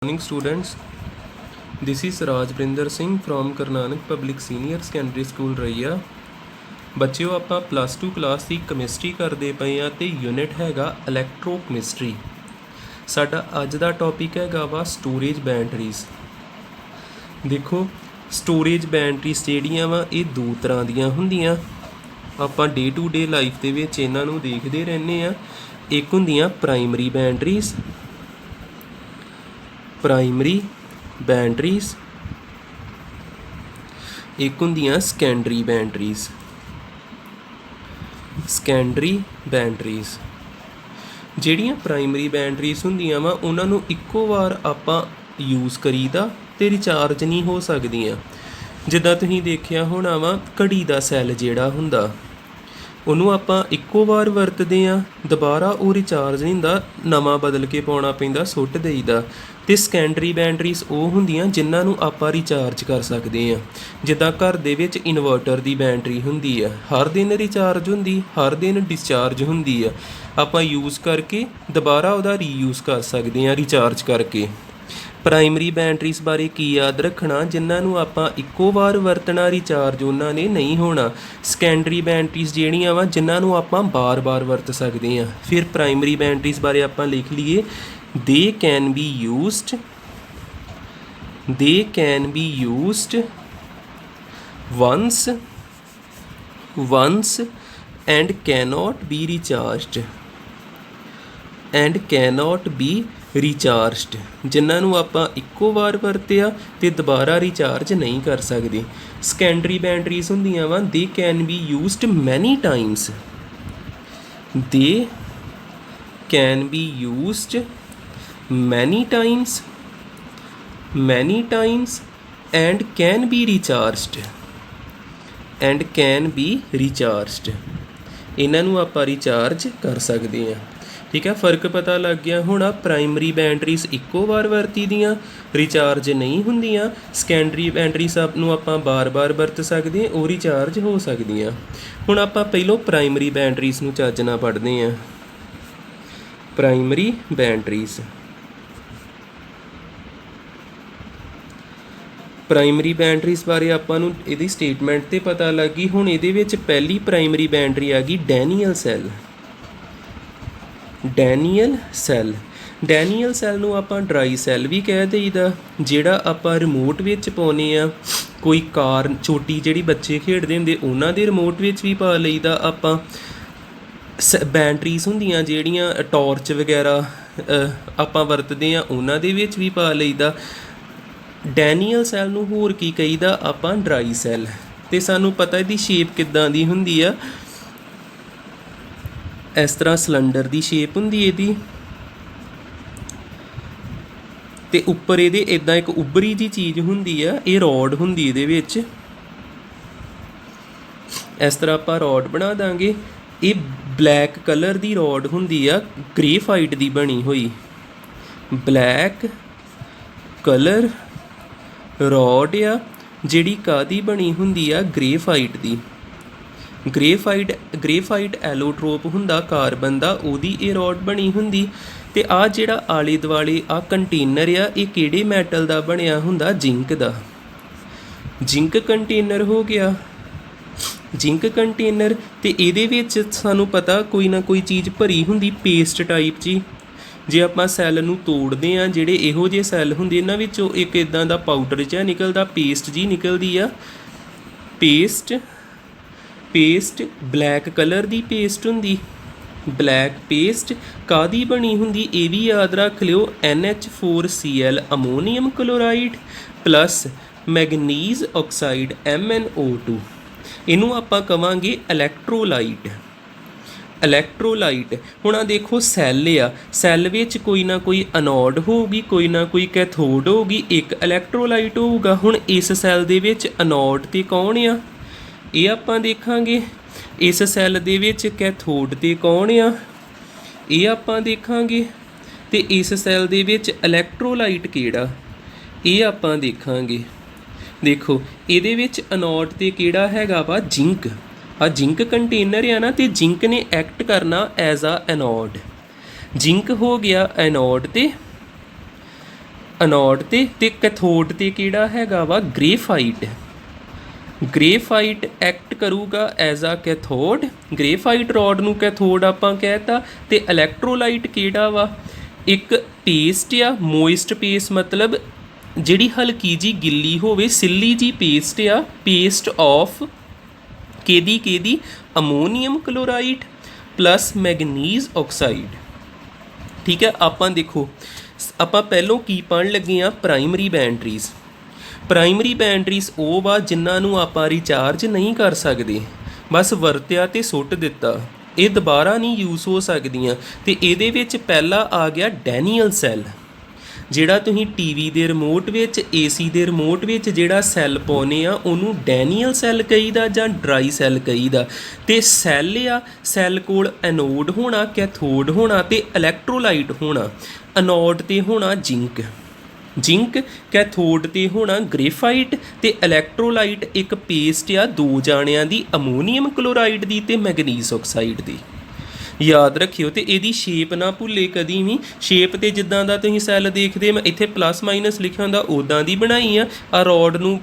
Morning students, this is Rajbrinder Singh from Karnanak Public Senior Secondary School Raiya। ਬੱਚਿਓ ਆਪਾਂ +2 class ਦੀ chemistry ਕਰਦੇ ਪਏ ਆ ਤੇ ਯੂਨਿਟ ਹੈਗਾ ਇਲੈਕਟ੍ਰੋਕੈਮਿਸਟਰੀ। ਸਾਡਾ ਅੱਜ ਦਾ ਟੌਪਿਕ ਹੈਗਾ ਵਾ ਸਟੋਰੇਜ ਬੈਟਰੀਜ਼। ਦੇਖੋ ਸਟੋਰੇਜ ਬੈਟਰੀਜ਼ ਜਿਹੜੀਆਂ ਵਾ ਇਹ ਦੋ ਤਰ੍ਹਾਂ ਦੀਆਂ ਹੁੰਦੀਆਂ। ਆਪਾਂ ਡੇ ਟੂ ਡੇ ਲਾਈਫ ਦੇ ਵਿੱਚ ਇਹਨਾਂ ਨੂੰ ਦੇਖਦੇ ਰਹਿੰਦੇ ਆ। ਇੱਕ ਹੁੰਦੀਆਂ ਪ੍ਰਾਇਮਰੀ ਬੈਟਰੀਜ਼, एक ਹੁੰਦੀਆਂ ਸੈਕੰਡਰੀ ਬੈਟਰੀਜ਼। ਜਿਹੜੀਆਂ ਪ੍ਰਾਇਮਰੀ ਬੈਟਰੀਜ਼ ਹੁੰਦੀਆਂ ਵਾ ਉਹਨਾਂ ਨੂੰ ਇੱਕੋ ਵਾਰ ਆਪਾਂ ਯੂਜ਼ ਕਰੀਦਾ ਤੇ ਰਿਚਾਰਜ ਨਹੀਂ ਹੋ ਸਕਦੀਆਂ। ਜਿੱਦਾਂ ਤੁਸੀਂ ਦੇਖਿਆ ਹੋਣਾ ਵਾ ਘੜੀ ਦਾ ਸੈੱਲ ਜਿਹੜਾ ਹੁੰਦਾ ਉਹਨੂੰ ਆਪਾਂ ਇੱਕੋ ਵਾਰ ਵਰਤਦੇ ਹਾਂ, ਦੁਬਾਰਾ ਉਹ ਰਿਚਾਰਜ ਨਹੀਂ ਹੁੰਦਾ, ਨਵਾਂ ਬਦਲ ਕੇ ਪਾਉਣਾ ਪੈਂਦਾ, ਸੁੱਟ ਦੇਈਦਾ। ਅਤੇ ਸੈਕੰਡਰੀ ਬੈਟਰੀਜ਼ ਉਹ ਹੁੰਦੀਆਂ ਜਿਨ੍ਹਾਂ ਨੂੰ ਆਪਾਂ ਰਿਚਾਰਜ ਕਰ ਸਕਦੇ ਹਾਂ। ਜਿੱਦਾਂ ਘਰ ਦੇ ਵਿੱਚ ਇਨਵਰਟਰ ਦੀ ਬੈਟਰੀ ਹੁੰਦੀ ਆ, ਹਰ ਦਿਨ ਰਿਚਾਰਜ ਹੁੰਦੀ, ਹਰ ਦਿਨ ਡਿਸਚਾਰਜ ਹੁੰਦੀ ਆ। ਆਪਾਂ ਯੂਜ਼ ਕਰਕੇ ਦੁਬਾਰਾ ਉਹਦਾ ਰੀਯੂਜ਼ ਕਰ ਸਕਦੇ ਹਾਂ ਰਿਚਾਰਜ ਕਰਕੇ। ਪ੍ਰਾਇਮਰੀ ਬੈਟਰੀਜ਼ ਬਾਰੇ ਕੀ ਯਾਦ ਰੱਖਣਾ? ਜਿਨ੍ਹਾਂ ਨੂੰ ਆਪਾਂ ਇੱਕੋ ਵਾਰ ਵਰਤਣਾ, ਰਿਚਾਰਜ ਉਹਨਾਂ ਨੇ ਨਹੀਂ ਹੋਣਾ। ਸੈਕੰਡਰੀ ਬੈਟਰੀਜ਼ ਜਿਹੜੀਆਂ ਵਾ ਜਿਨ੍ਹਾਂ ਨੂੰ ਆਪਾਂ ਬਾਰ-ਬਾਰ ਵਰਤ ਸਕਦੇ ਹਾਂ। ਫਿਰ ਪ੍ਰਾਇਮਰੀ ਬੈਟਰੀਜ਼ ਬਾਰੇ ਆਪਾਂ ਲਿਖ ਲਈਏ, they can be used once and cannot be recharged ਜਿਨ੍ਹਾਂ ਨੂੰ ਆਪਾਂ ਇੱਕੋ ਵਾਰ ਵਰਤਿਆ ਤੇ ਦੁਬਾਰਾ ਰਿਚਾਰਜ ਨਹੀਂ ਕਰ ਸਕਦੇ। ਸੈਕੰਡਰੀ ਬੈਟਰੀਜ਼ ਹੁੰਦੀਆਂ ਵਾ they can be used many times and can be recharged ਇਹਨਾਂ ਨੂੰ ਆਪਾਂ ਰਿਚਾਰਜ ਕਰ ਸਕਦੇ ਹਾਂ। ਠੀਕ ਹੈ, ਫ਼ਰਕ ਪਤਾ ਲੱਗ ਗਿਆ ਹੁਣ। ਪ੍ਰਾਇਮਰੀ ਬੈਟਰੀਜ਼ ਇੱਕੋ ਵਾਰ ਵਰਤੀ ਦੀਆਂ, ਰਿਚਾਰਜ ਨਹੀਂ ਹੁੰਦੀਆਂ। ਸੈਕੰਡਰੀ ਬੈਟਰੀਜ਼ ਨੂੰ ਆਪਾਂ ਬਾਰ-ਬਾਰ ਵਰਤ ਸਕਦੇ ਹਾਂ, ਉਹ ਰਿਚਾਰਜ ਹੋ ਸਕਦੀਆਂ। ਹੁਣ ਆਪਾਂ ਪਹਿਲੋਂ ਪ੍ਰਾਇਮਰੀ ਬੈਟਰੀਜ਼ ਨੂੰ ਚੱਜ ਨਾਲ ਪੜ੍ਹਦੇ ਹਾਂ। ਪ੍ਰਾਇਮਰੀ ਬੈਟਰੀਜ਼ ਬਾਰੇ ਆਪਾਂ ਨੂੰ ਇਹਦੀ ਸਟੇਟਮੈਂਟ 'ਤੇ ਪਤਾ ਲੱਗ ਗਈ। ਹੁਣ ਇਹਦੇ ਵਿੱਚ ਪਹਿਲੀ ਪ੍ਰਾਇਮਰੀ ਬੈਟਰੀ ਆ ਗਈ ਡੈਨੀਅਲ ਸੈੱਲ ਨੂੰ ਆਪਾਂ ਡਰਾਈ ਸੈੱਲ ਵੀ ਕਹਿ ਦੇਈਦਾ। ਜਿਹੜਾ ਆਪਾਂ ਰਿਮੋਟ ਵਿੱਚ ਪਾਉਂਦੇ ਆ, ਕੋਈ ਕਾਰ ਛੋਟੀ ਜਿਹੜੀ ਬੱਚੇ ਖੇਡਦੇ ਹੁੰਦੇ ਉਹਨਾਂ ਦੇ ਰਿਮੋਟ ਵਿੱਚ ਵੀ ਪਾ ਲਈਦਾ ਆਪਾਂ। ਬੈਟਰੀਜ਼ ਹੁੰਦੀਆਂ ਜਿਹੜੀਆਂ ਟਾਰਚ ਵਗੈਰਾ ਆਪਾਂ ਵਰਤਦੇ ਆ ਉਹਨਾਂ ਦੇ ਵਿੱਚ ਵੀ ਪਾ ਲਈਦਾ। ਡੈਨੀਅਲ ਸੈੱਲ ਨੂੰ ਹੋਰ ਕੀ ਕਹੀਦਾ ਆਪਾਂ? Dry cell. ਅਤੇ ਸਾਨੂੰ ਪਤਾ ਇਹਦੀ ਸ਼ੇਪ ਕਿੱਦਾਂ ਦੀ ਹੁੰਦੀ ਆ। ਇਸ ਤਰ੍ਹਾਂ ਸਿਲੰਡਰ ਦੀ ਸ਼ੇਪ ਹੁੰਦੀ ਇਹਦੀ, ਅਤੇ ਉੱਪਰ ਇਹਦੇ ਇੱਦਾਂ ਇੱਕ ਉੱਭਰੀ ਜਿਹੀ ਚੀਜ਼ ਹੁੰਦੀ ਆ, ਇਹ ਰੋਡ ਹੁੰਦੀ ਇਹਦੇ ਵਿੱਚ। ਇਸ ਤਰ੍ਹਾਂ ਆਪਾਂ ਰੋਡ ਬਣਾ ਦਾਂਗੇ। ਇਹ ਬਲੈਕ ਕਲਰ ਦੀ ਰੋਡ ਹੁੰਦੀ ਆ, ਗ੍ਰੇਫਾਈਟ ਦੀ ਬਣੀ ਹੋਈ। ਬਲੈਕ ਕਲਰ ਰੋਡ ਆ ਜਿਹੜੀ ਕਾਹਦੀ ਬਣੀ ਹੁੰਦੀ ਆ? ਗ੍ਰੇਫਾਈਟ ਦੀ। ਗ੍ਰੇਫਾਈਟ ਐਲੋਟ੍ਰੋਪ ਹੁੰਦਾ ਕਾਰਬਨ ਦਾ, ਉਹਦੀ ਇਹ ਰੋਡ ਬਣੀ ਹੁੰਦੀ। ਅਤੇ ਆਹ ਜਿਹੜਾ ਆਲੇ ਦੁਆਲੇ ਆਹ ਕੰਟੇਨਰ ਆ, ਇਹ ਕਿਹੜੇ ਮੈਟਲ ਦਾ ਬਣਿਆ ਹੁੰਦਾ? ਜ਼ਿੰਕ ਦਾ। ਜ਼ਿੰਕ ਕੰਟੇਨਰ ਹੋ ਗਿਆ, ਜ਼ਿੰਕ ਕੰਟੇਨਰ। ਅਤੇ ਇਹਦੇ ਵਿੱਚ ਸਾਨੂੰ ਪਤਾ ਕੋਈ ਨਾ ਕੋਈ ਚੀਜ਼ ਭਰੀ ਹੁੰਦੀ ਪੇਸਟ ਟਾਈਪ ਜੀ। ਜੇ ਆਪਾਂ ਸੈੱਲ ਨੂੰ ਤੋੜਦੇ ਹਾਂ, ਜਿਹੜੇ ਇਹੋ ਜਿਹੇ ਸੈੱਲ ਹੁੰਦੇ ਇਹਨਾਂ ਵਿੱਚੋਂ ਇੱਕ ਇੱਦਾਂ ਦਾ ਪਾਊਡਰ ਜਿਹਾ ਨਿਕਲਦਾ, ਪੇਸਟ ਜੀ ਨਿਕਲਦੀ ਆ। ਪੇਸਟ ਬਲੈਕ ਕਲਰ ਦੀ ਪੇਸਟ ਹੁੰਦੀ। ਬਲੈਕ ਪੇਸਟ ਕਾਹਦੀ ਬਣੀ ਹੁੰਦੀ? ਇਹ ਵੀ ਯਾਦ ਰੱਖ ਲਿਓ, NH4Cl ammonium chloride plus manganese oxide MnO2। ਇਹਨੂੰ ਆਪਾਂ ਕਵਾਂਗੇ ਇਲੈਕਟ੍ਰੋਲਾਈਟ। ਹੁਣ ਆ ਦੇਖੋ ਸੈੱਲ ਆ, ਸੈੱਲ ਵਿੱਚ ਕੋਈ ਨਾ ਕੋਈ ਅਨੋਡ ਹੋਊਗੀ, ਕੋਈ ਨਾ ਕੋਈ ਕੈਥੋਡ ਹੋਊਗੀ, ਇੱਕ ਇਲੈਕਟ੍ਰੋਲਾਈਟ ਹੋਊਗਾ। ਹੁਣ ਇਸ ਸੈੱਲ ਦੇ ਵਿੱਚ ਅਨੋਡ 'ਤੇ ਕੌਣ ਆ? ਇਹ ਆਪਾਂ ਦੇਖਾਂਗੇ। ਇਸ ਸੈੱਲ ਦੇ ਵਿੱਚ ਕੈਥੋਡ 'ਤੇ ਕੌਣ ਆ? ਇਹ ਆਪਾਂ ਦੇਖਾਂਗੇ। ਅਤੇ ਇਸ ਸੈੱਲ ਦੇ ਵਿੱਚ ਇਲੈਕਟ੍ਰੋਲਾਈਟ ਕਿਹੜਾ? ਇਹ ਆਪਾਂ ਦੇਖਾਂਗੇ। ਦੇਖੋ ਇਹਦੇ ਵਿੱਚ ਅਨੋਡ 'ਤੇ ਕਿਹੜਾ ਹੈਗਾ ਵਾ? ਜ਼ਿੰਕ। ਆ ਜ਼ਿੰਕ ਕੰਟੇਨਰ ਆ ਨਾ, ਅਤੇ ਜ਼ਿੰਕ ਨੇ ਐਕਟ ਕਰਨਾ ਐਜ਼ ਆ ਐਨੋਡ। ਜ਼ਿੰਕ ਹੋ ਗਿਆ ਐਨੋਡ 'ਤੇ ਅਨੋਡ ਤੇ ਕੈਥੋਡ ਤੇ ਕਿਹੜਾ ਹੈਗਾ ਵਾ ਗ੍ਰੇਫਾਈਟ। ਗ੍ਰੇਫਾਈਟ ਐਕਟ ਕਰੂਗਾ ਐਜ਼ ਆ ਕੈਥੋਡ, ਗ੍ਰੇਫਾਈਟ ਰੋਡ ਨੂੰ ਕੈਥੋਡ ਆਪਾਂ ਕਹਿਤਾ। ਤੇ ਇਲੈਕਟ੍ਰੋਲਾਈਟ ਕਿਹੜਾ ਵਾ, ਇੱਕ ਪੇਸਟ ਆ, ਮੋਇਸਟ ਪੇਸਟ ਮਤਲਬ ਜਿਹੜੀ ਹਲਕੀ ਜੀ ਗਿੱਲੀ ਹੋਵੇ, ਸਿੱਲੀ ਜੀ ਪੇਸਟ ਆ, ਪੇਸਟ ਆਫ ਕਿਹਦੀ ammonium chloride plus manganese oxide. ਠੀਕ ਹੈ, ਆਪਾਂ ਦੇਖੋ ਆਪਾਂ ਪਹਿਲੋਂ ਕੀ ਪੜ੍ਹਨ ਲੱਗੇ ਹਾਂ, ਪ੍ਰਾਇਮਰੀ ਬੈਟਰੀਜ਼। ਪ੍ਰਾਇਮਰੀ ਬੈਟਰੀਜ਼ ਉਹ ਵਾ ਜਿਨ੍ਹਾਂ ਨੂੰ ਆਪਾਂ ਰਿਚਾਰਜ ਨਹੀਂ ਕਰ ਸਕਦੇ, ਬਸ ਵਰਤਿਆ ਤੇ ਸੁੱਟ ਦਿੱਤਾ, ਇਹ ਦੁਬਾਰਾ ਨਹੀਂ ਯੂਜ਼ ਹੋ ਸਕਦੀਆਂ। ਤੇ ਇਹਦੇ ਵਿੱਚ ਪਹਿਲਾ ਆ ਗਿਆ ਡੈਨੀਅਲ ਸੈੱਲ। ਜਿਹੜਾ ਤੁਸੀਂ ਟੀਵੀ ਦੇ ਰਿਮੋਟ ਵਿੱਚ, ਏਸੀ ਦੇ ਰਿਮੋਟ ਵਿੱਚ ਜਿਹੜਾ ਸੈੱਲ ਪਾਉਂਦੇ ਆ ਉਹਨੂੰ ਡੈਨੀਅਲ ਸੈੱਲ ਕਹੀਦਾ ਜਾਂ ਡਰਾਈ ਸੈੱਲ ਕਹੀਦਾ। ਤੇ ਸੈੱਲ ਆ, ਸੈੱਲ ਕੋਲ ਐਨੋਡ ਹੋਣਾ, ਕੈਥੋਡ ਹੋਣਾ ਤੇ ਇਲੈਕਟ੍ਰੋਲਾਈਟ ਹੋਣਾ। ਅਨੋਡ ਤੇ ਹੋਣਾ ਜ਼ਿੰਕ, ਕੈਥੋਡ ਤੇ ਹੋਣਾ ਗ੍ਰੇਫਾਈਟ ਤੇ ਇਲੈਕਟ੍ਰੋਲਾਈਟ ਇੱਕ ਪੇਸਟ ਆ ਦੋ ਜਾਣਿਆਂ ਦੀ, ਅਮੋਨੀਅਮ ਕਲੋਰਾਈਡ ਦੀ ਤੇ ਮੈਗਨੀਜ਼ ਆਕਸਾਈਡ ਦੀ। ਯਾਦ ਰੱਖਿਓ ਤੇ ਇਹਦੀ ਸ਼ੇਪ ਨਾ ਭੁੱਲੇ ਕਦੀ ਵੀ। ਸ਼ੇਪ ਤੇ ਜਿੱਦਾਂ ਦਾ ਤੁਸੀਂ ਸੈੱਲ ਦੇਖਦੇ, ਮੈਂ ਇੱਥੇ ਪਲੱਸ ਮਾਈਨਸ ਲਿਖਿਆ ਹੁੰਦਾ ਉੱਦਾਂ ਦੀ ਬਣਾਈ ਆ। ਰੋਡ ਨੂੰ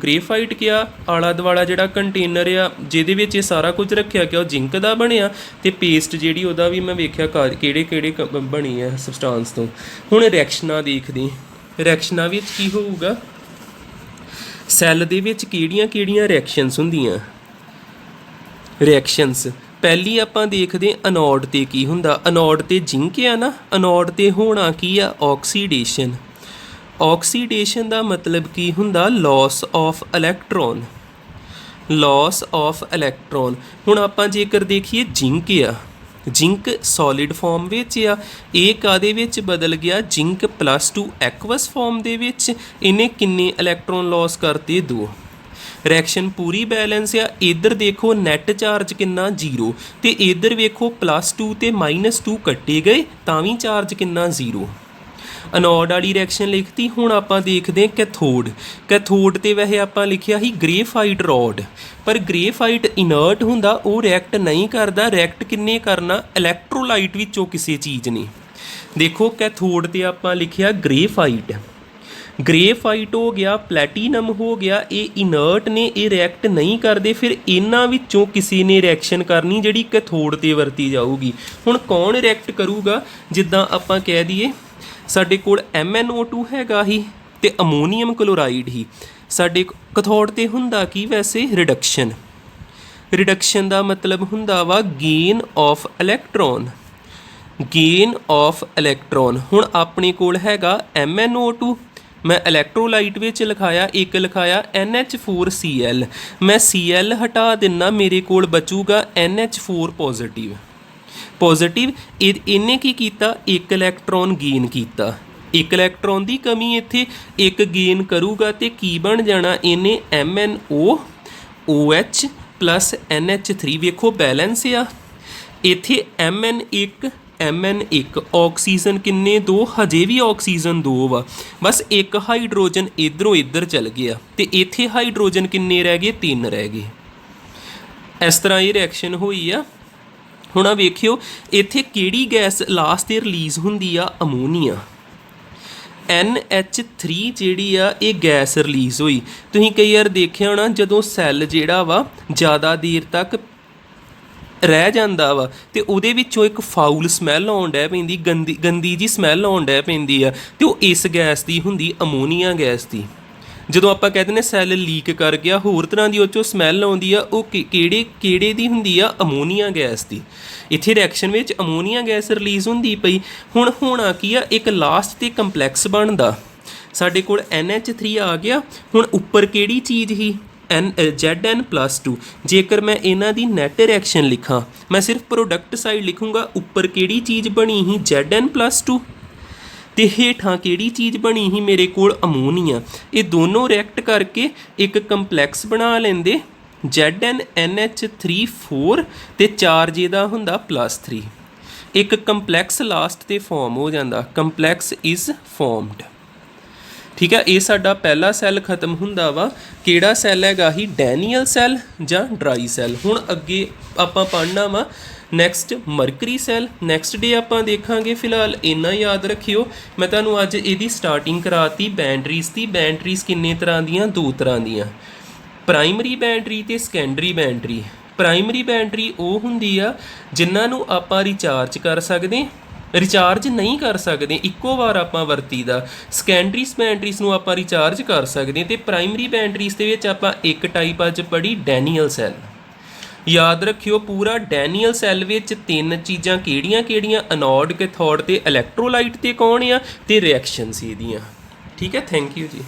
ਗ੍ਰੇਫਾਈਟ ਕਿਹਾ, ਆਲਾ ਦੁਆਲਾ ਜਿਹੜਾ ਕੰਟੇਨਰ ਆ ਜਿਹਦੇ ਵਿੱਚ ਇਹ ਸਾਰਾ ਕੁਝ ਰੱਖਿਆ ਗਿਆ ਉਹ ਜ਼ਿੰਕ ਦਾ ਬਣਿਆ। ਤੇ ਪੇਸਟ ਜਿਹੜੀ ਉਹਦਾ ਵੀ ਮੈਂ ਵੇਖਿਆ ਕਿਹੜੇ ਬਣੀ ਆ ਸਬਸਟਾਂਸ ਤੋਂ। ਹੁਣ ਰਿਐਕਸ਼ਨਾਂ ਦੇਖਦੇ, ਰਿਐਕਸ਼ਨਾਂ ਵਿੱਚ ਕੀ ਹੋਊਗਾ, ਸੈੱਲ ਦੇ ਵਿੱਚ ਕਿਹੜੀਆਂ ਰਿਐਕਸ਼ਨਸ ਹੁੰਦੀਆਂ। ਰਿਐਕਸ਼ਨਸ ਪਹਿਲੀ ਆਪਾਂ ਦੇਖਦੇ ਅਨੋਡ ਤੇ ਕੀ ਹੁੰਦਾ। ਅਨੋਡ ਤੇ ਜ਼ਿੰਕ ਆ ਨਾ, ਅਨੋਡ ਤੇ ਹੋਣਾ ਕੀ ਆ, ਆਕਸੀਡੇਸ਼ਨ। ਆਕਸੀਡੇਸ਼ਨ ਦਾ ਮਤਲਬ ਕੀ ਹੁੰਦਾ, loss of electron, loss of electron. ਹੁਣ ਆਪਾਂ ਜੇਕਰ ਦੇਖੀਏ ਜ਼ਿੰਕ ਆ, ਜ਼ਿੰਕ ਸੋਲਿਡ ਫਾਰਮ ਵਿੱਚ ਆ, ਇਹ ਕਾਹਦੇ ਵਿੱਚ ਬਦਲ ਗਿਆ, ਜ਼ਿੰਕ +2 ਐਕਵਸ ਫਾਰਮ ਦੇ ਵਿੱਚ। ਇਹਨੇ ਕਿੰਨੇ ਇਲੈਕਟ੍ਰੋਨ ਲਾਸ ਕਰਤੇ, 2। ਰਿਐਕਸ਼ਨ ਪੂਰੀ ਬੈਲੈਂਸ ਆ। ਇੱਧਰ ਦੇਖੋ ਨੈਟ ਚਾਰਜ ਕਿੰਨਾ, 0 ਤੇ ਇੱਧਰ ਵੇਖੋ +2 ਤੇ -2 ਕੱਟੇ ਗਏ ਤਾਂ ਵੀ ਚਾਰਜ ਕਿੰਨਾ, 0। ਅਨੋਡ ਵਾਲੀ ਰਿਐਕਸ਼ਨ ਲਿਖਤੀ। ਹੁਣ ਆਪਾਂ ਦੇਖਦੇ ਕੈਥੋਡ। ਕੈਥੋਡ ਤੇ ਵੈਸੇ ਆਪਾਂ ਲਿਖਿਆ ਸੀ ਗ੍ਰੇਫਾਈਟ ਰੋਡ, ਪਰ ਗ੍ਰੇਫਾਈਟ ਇਨਰਟ ਹੁੰਦਾ, ਉਹ ਰਿਐਕਟ ਨਹੀਂ ਕਰਦਾ। ਰਿਐਕਟ ਕਿੰਨੇ ਕਰਨਾ, ਇਲੈਕਟ੍ਰੋਲਾਈਟ ਵਿੱਚੋਂ ਕਿਸੇ ਚੀਜ਼ ਨੇ। ਦੇਖੋ ਕੈਥੋਡ ਤੇ ਆਪਾਂ ਲਿਖਿਆ ਗ੍ਰੇਫਾਈਟ, ਗ੍ਰੇਫਾਈਟ ਹੋ ਗਿਆ, ਪਲੈਟੀਨਮ ਹੋ ਗਿਆ, ਇਹ ਇਨਰਟ ਨੇ, ਇਹ ਰਿਐਕਟ ਨਹੀਂ ਕਰਦੇ। ਫਿਰ ਇਹਨਾਂ ਵਿੱਚੋਂ ਕਿਸੇ ਨੇ ਰਿਐਕਸ਼ਨ ਕਰਨੀ ਜਿਹੜੀ ਕੈਥੋਡ ਤੇ ਵਰਤੀ ਜਾਊਗੀ। ਹੁਣ ਕੌਣ ਰਿਐਕਟ ਕਰੂਗਾ, ਜਿੱਦਾਂ ਆਪਾਂ ਕਹਿ ਦਈਏ ਸਾਡੇ ਕੋਲ MnO2 ਹੈਗਾ ਹੀ ਤੇ ਅਮੋਨੀਅਮ ਕਲੋਰਾਈਡ ਹੀ। ਸਾਡੇ ਕੈਥੋਡ ਤੇ ਹੁੰਦਾ ਕੀ ਵੈਸੇ, ਰਿਡਕਸ਼ਨ। ਰਿਡਕਸ਼ਨ ਦਾ ਮਤਲਬ ਹੁੰਦਾ ਵਾ gain of electron, gain of electron. ਹੁਣ ਆਪਣੇ ਕੋਲ ਹੈਗਾ MnO2, ਮੈਂ ਇਲੈਕਟ੍ਰੋਲਾਈਟ ਵਿੱਚ ਲਿਖਾਇਆ, ਇੱਕ ਲਿਖਾਇਆ NH4Cl। ਮੈਂ Cl ਹਟਾ ਦਿੰਨਾ, ਮੇਰੇ ਕੋਲ ਬਚੂਗਾ NH4 ਪੋਜ਼ੀਟਿਵ। ਇਹਨੇ ਕੀ ਕੀਤਾ, ਇੱਕ ਇਲੈਕਟ੍ਰੋਨ ਗੇਨ ਕੀਤਾ। ਇੱਕ ਇਲੈਕਟ੍ਰੋਨ ਦੀ ਕਮੀ ਇੱਥੇ, ਇੱਕ ਗੇਨ ਕਰੂਗਾ ਤੇ ਕੀ ਬਣ ਜਾਣਾ, ਇਹਨੇ MnOOH + NH3। ਵੇਖੋ ਬੈਲੈਂਸ ਆ ਇੱਥੇ, Mn1 ਆਕਸੀਜਨ ਕਿੰਨੇ, 2, ਹਜੇ ਵੀ ਆਕਸੀਜਨ 2 ਵਾ, ਬਸ ਇੱਕ ਹਾਈਡਰੋਜਨ ਇੱਧਰੋਂ ਇੱਧਰ ਚਲ ਗਿਆ ਤੇ ਇੱਥੇ ਹਾਈਡਰੋਜਨ ਕਿੰਨੇ ਰਹਿ ਗਏ, 3 ਰਹਿ ਗਏ। ਇਸ ਤਰ੍ਹਾਂ ਇਹ ਰਿਐਕਸ਼ਨ ਹੋਈ ਆ। ਹੁਣ ਆ ਵੇਖਿਓ ਇੱਥੇ ਕਿਹੜੀ ਗੈਸ ਲਾਸਟ ਤੇ ਰਿਲੀਜ਼ ਹੁੰਦੀ ਆ, ਅਮੋਨੀਆ। NH3 ਜਿਹੜੀ ਆ ਇਹ ਗੈਸ ਰਿਲੀਜ਼ ਹੋਈ। ਤੁਸੀਂ ਕਈ ਵਾਰ ਦੇਖਿਆ ਹੋਣਾ ਜਦੋਂ ਸੈੱਲ ਜਿਹੜਾ ਵਾ ਜ਼ਿਆਦਾ ਦੇਰ ਤੱਕ ਰਹਿ ਜਾਂਦਾ ਵਾ ਤੇ ਉਹਦੇ ਵਿੱਚੋਂ ਇੱਕ ਫਾਊਲ ਸਮੈਲ ਆਉਣ ਡੈ ਪੈਂਦੀ, ਗੰਦੀ ਜੀ ਸਮੈਲ ਆਉਣ ਡੈ ਪੈਂਦੀ ਆ, ਤੇ ਉਹ ਇਸ ਗੈਸ ਦੀ ਹੁੰਦੀ, ਅਮੋਨੀਆ ਗੈਸ ਦੀ। ਜਦੋਂ ਆਪਾਂ ਕਹਿੰਦੇ ਨੇ ਸੈੱਲ ਲੀਕ ਕਰ ਗਿਆ, ਹੋਰ ਤਰ੍ਹਾਂ ਦੀ ਉਹ 'ਚੋਂ ਸਮੈਲ ਆਉਂਦੀ ਆ, ਉਹ ਕਿਹੜੇ ਦੀ ਹੁੰਦੀ ਆ, ਅਮੋਨੀਆ ਗੈਸ ਦੀ। ਇੱਥੇ ਰਿਐਕਸ਼ਨ ਵਿੱਚ ਅਮੋਨੀਆ ਗੈਸ ਰਿਲੀਜ਼ ਹੁੰਦੀ ਪਈ। ਹੁਣ ਹੋਣਾ ਕੀ ਆ, ਇੱਕ ਲਾਸਟ 'ਤੇ ਕੰਪਲੈਕਸ ਬਣਦਾ। ਸਾਡੇ ਕੋਲ NH3 ਆ ਗਿਆ। ਹੁਣ ਉੱਪਰ ਕਿਹੜੀ ਚੀਜ਼ ਹੀ, Zn+2। ਜੇਕਰ ਮੈਂ ਇਹਨਾਂ ਦੀ ਨੈਟ ਰਿਐਕਸ਼ਨ ਲਿਖਾਂ, ਮੈਂ ਸਿਰਫ ਪ੍ਰੋਡਕਟ ਸਾਈਡ ਲਿਖੂੰਗਾ। ਉੱਪਰ ਕਿਹੜੀ ਚੀਜ਼ ਬਣੀ ਸੀ, Zn+2 ਤੇ ਹੇਠਾਂ ਕਿਹੜੀ ਚੀਜ਼ ਬਣੀ ਸੀ ਮੇਰੇ ਕੋਲ, ਅਮੋਨੀਆ। ਇਹ ਦੋਨੋਂ ਰਿਐਕਟ ਕਰਕੇ ਇੱਕ ਕੰਪਲੈਕਸ ਬਣਾ ਲੈਂਦੇ, ZnNH3 ਤੇ ਚਾਰਜ ਇਹਦਾ ਹੁੰਦਾ +3। ਇੱਕ ਕੰਪਲੈਕਸ ਲਾਸਟ ਤੇ ਫਾਰਮ ਹੋ ਜਾਂਦਾ, ਕੰਪਲੈਕਸ ਇਜ਼ ਫਾਰਮਡ। ਠੀਕ ਹੈ, ਇਹ ਸਾਡਾ ਪਹਿਲਾ ਸੈੱਲ ਖਤਮ ਹੁੰਦਾ ਵਾ। ਕਿਹੜਾ ਸੈੱਲ ਹੈਗਾ ਹੀ, ਡੈਨੀਅਲ ਸੈੱਲ ਜਾਂ ਡਰਾਈ ਸੈੱਲ। ਹੁਣ ਅੱਗੇ ਆਪਾਂ ਪੜ੍ਹਨਾ ਵਾ next mercury cell next day ਆਪਾਂ ਦੇਖਾਂਗੇ। ਫਿਲਹਾਲ ਇੰਨਾ ਯਾਦ ਰੱਖਿਓ, ਮੈਂ ਤੁਹਾਨੂੰ ਅੱਜ ਇਹਦੀ ਸਟਾਰਟਿੰਗ ਕਰਾਤੀ ਬੈਟਰੀਜ਼ ਦੀ। ਬੈਟਰੀਜ਼ ਕਿੰਨੇ ਤਰ੍ਹਾਂ ਦੀਆਂ? 2 ਤਰ੍ਹਾਂ ਦੀਆਂ, ਪ੍ਰਾਇਮਰੀ ਬੈਟਰੀ ਤੇ ਸੈਕੰਡਰੀ ਬੈਟਰੀ। ਪ੍ਰਾਇਮਰੀ ਬੈਟਰੀ ਉਹ ਹੁੰਦੀ ਆ ਜਿਨ੍ਹਾਂ ਨੂੰ ਆਪਾਂ ਰਿਚਾਰਜ ਕਰ ਸਕਦੇ, ਰਿਚਾਰਜ ਨਹੀਂ ਕਰ ਸਕਦੇ, ਇੱਕੋ ਵਾਰ ਆਪਾਂ ਵਰਤੀਦਾ। ਸੈਕੰਡਰੀ ਬੈਟਰੀਜ਼ ਨੂੰ ਆਪਾਂ ਰਿਚਾਰਜ ਕਰ ਸਕਦੇ, ਤੇ ਪ੍ਰਾਇਮਰੀ ਬੈਟਰੀਜ਼ ਦੇ ਵਿੱਚ ਆਪਾਂ ਇੱਕ ਟਾਈਪ ਅੱਜ ਪੜ੍ਹੀ ਡੈਨੀਅਲ ਸੈੱਲ। ਯਾਦ ਰੱਖਿਓ ਪੂਰਾ, ਡੈਨੀਅਲ ਸੈੱਲ ਵਿੱਚ 3 ਚੀਜ਼ਾਂ ਕਿਹੜੀਆਂ-ਕਿਹੜੀਆਂ? ਅਨੋਡ, ਕੈਥੋਡ ਤੇ ਇਲੈਕਟ੍ਰੋਲਾਈਟ ਤੇ ਕੌਣ ਆ, ਤੇ ਰਿਐਕਸ਼ਨਸ ਇਹਦੀਆਂ। ਠੀਕ ਹੈ, ਥੈਂਕ ਯੂ ਜੀ।